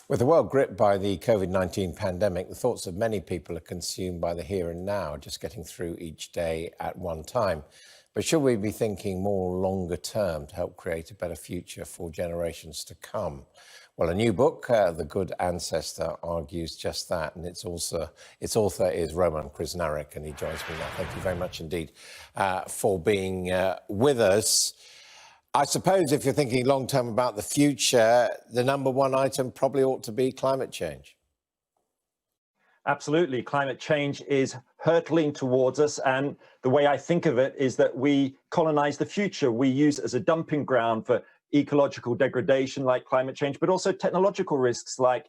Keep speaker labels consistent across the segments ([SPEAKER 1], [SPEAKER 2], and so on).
[SPEAKER 1] With the world gripped by the COVID-19 pandemic, the thoughts of many people are consumed by the here and now, just getting through each day at one time. But should we be thinking more longer term to help create a better future for generations to come? Well, a new book, The Good Ancestor, argues just that, and its author is Roman Krznaric, and he joins me now. Thank you very much indeed for being with us. I suppose if you're thinking long-term about the future, the number one item probably ought to be climate change.
[SPEAKER 2] Absolutely. Climate change is hurtling towards us. And the way I think of it is that we colonize the future. We use it as a dumping ground for ecological degradation like climate change, but also technological risks like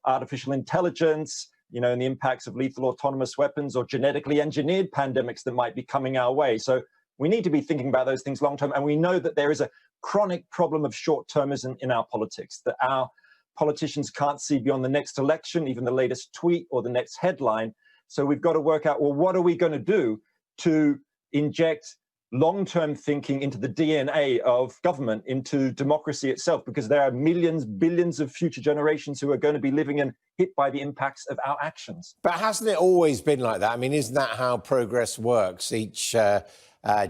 [SPEAKER 2] artificial intelligence, and the impacts of lethal autonomous weapons or genetically engineered pandemics that might be coming our way. So we need to be thinking about those things long term. And we know that there is a chronic problem of short-termism in our politics, that our politicians can't see beyond the next election, even the latest tweet or the next headline. So we've got to work out, well, what are we going to do to inject long-term thinking into the DNA of government, into democracy itself, because there are millions, billions of future generations who are going to be living and hit by the impacts of our actions.
[SPEAKER 1] But hasn't it always been like that? I mean, isn't that how progress works? Each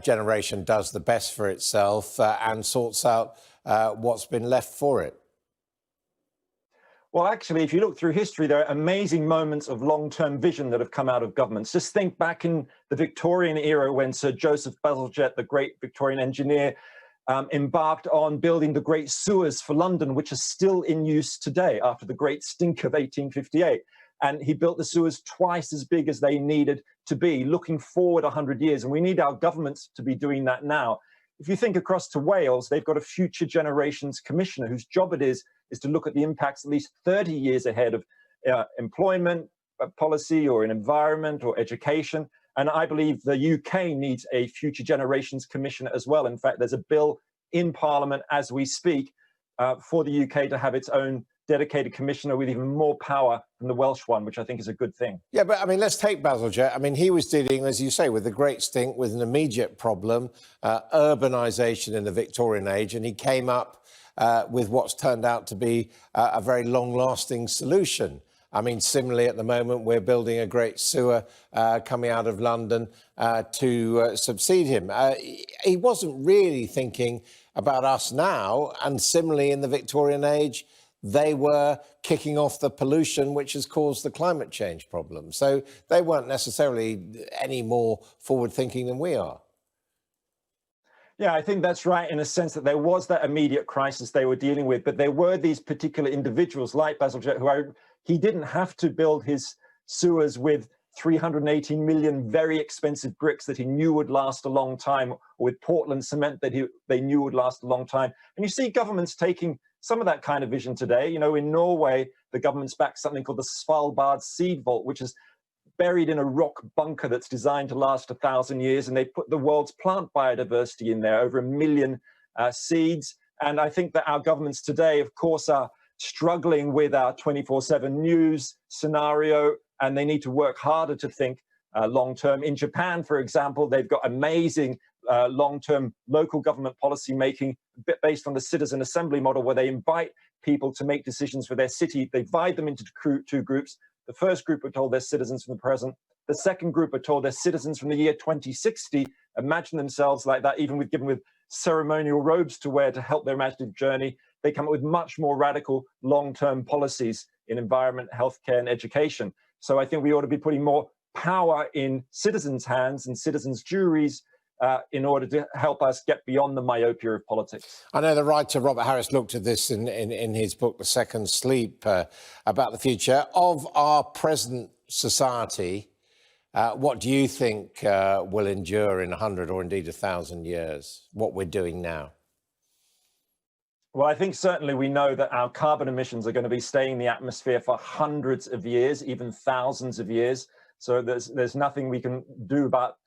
[SPEAKER 1] generation does the best for itself and sorts out what's been left for it.
[SPEAKER 2] Well, actually, if you look through history, there are amazing moments of long-term vision that have come out of governments. Just think back in the Victorian era when Sir Joseph Bazalgette, the great Victorian engineer, embarked on building the great sewers for London, which are still in use today after the great stink of 1858. And he built the sewers twice as big as they needed to be, looking forward 100 years. And we need our governments to be doing that now. If you think across to Wales, they've got a Future Generations Commissioner whose job it is to look at the impacts at least 30 years ahead of employment policy or in environment or education. And I believe the UK needs a Future Generations Commissioner as well. In fact, there's a bill in Parliament as we speak for the UK to have its own dedicated commissioner with even more power than the Welsh one, which I think is a good thing.
[SPEAKER 1] Yeah, but I mean, let's take Bazalgette. I mean, he was dealing, as you say, with the great stink, with an immediate problem, urbanisation in the Victorian age, and he came up with what's turned out to be a very long-lasting solution. I mean, similarly, at the moment, we're building a great sewer coming out of London to succeed him. He wasn't really thinking about us now, and similarly in the Victorian age, they were kicking off the pollution which has caused the climate change problem. So they weren't necessarily any more forward-thinking than we are.
[SPEAKER 2] Yeah, I think that's right in a sense that there was that immediate crisis they were dealing with, but there were these particular individuals like Bazalgette he didn't have to build his sewers with 318 million very expensive bricks that he knew would last a long time, or with Portland cement that they knew would last a long time. And you see governments taking some of that kind of vision today. In Norway, the government's backed something called the Svalbard Seed Vault, which is buried in a rock bunker that's designed to last 1,000 years. And they put the world's plant biodiversity in there, over 1 million seeds. And I think that our governments today, of course, are struggling with our 24/7 news scenario, and they need to work harder to think long-term. In Japan, for example, they've got amazing long-term local government policy making based on the citizen assembly model, where they invite people to make decisions for their city. They divide them into two groups. The first group are told they're citizens from the present. The second group are told they're citizens from the year 2060. Imagine themselves like that, even given with ceremonial robes to wear to help their imaginative journey. They come up with much more radical long-term policies in environment, healthcare, and education. So I think we ought to be putting more power in citizens' hands and citizens' juries in order to help us get beyond the myopia of politics.
[SPEAKER 1] I know the writer Robert Harris looked at this in his book, The Second Sleep, about the future of our present society. What do you think will endure in 100 or indeed 1,000 years, what we're doing now?
[SPEAKER 2] Well, I think certainly we know that our carbon emissions are going to be staying in the atmosphere for hundreds of years, even thousands of years. So there's nothing we can do about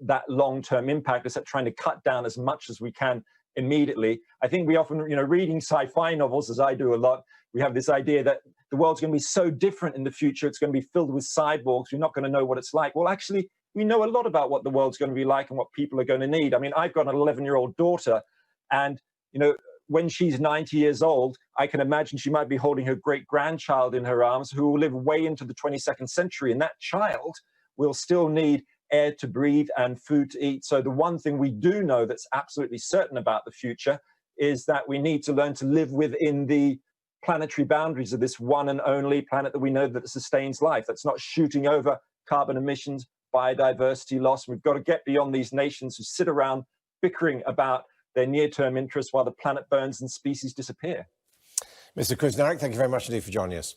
[SPEAKER 2] that long-term impact except trying to cut down as much as we can immediately. I think we often, reading sci-fi novels, as I do a lot, we have this idea that the world's going to be so different in the future. It's going to be filled with cyborgs. We're not going to know what it's like. Well, actually, we know a lot about what the world's going to be like and what people are going to need. I mean, I've got an 11-year-old daughter, and when she's 90 years old, I can imagine she might be holding her great-grandchild in her arms who will live way into the 22nd century. And that child will still need air to breathe and food to eat. So the one thing we do know that's absolutely certain about the future is that we need to learn to live within the planetary boundaries of this one and only planet that we know that sustains life. That's not shooting over carbon emissions, biodiversity loss. We've got to get beyond these nations who sit around bickering about their near-term interests while the planet burns and species disappear.
[SPEAKER 1] Mr. Krznaric, thank you very much indeed for joining us.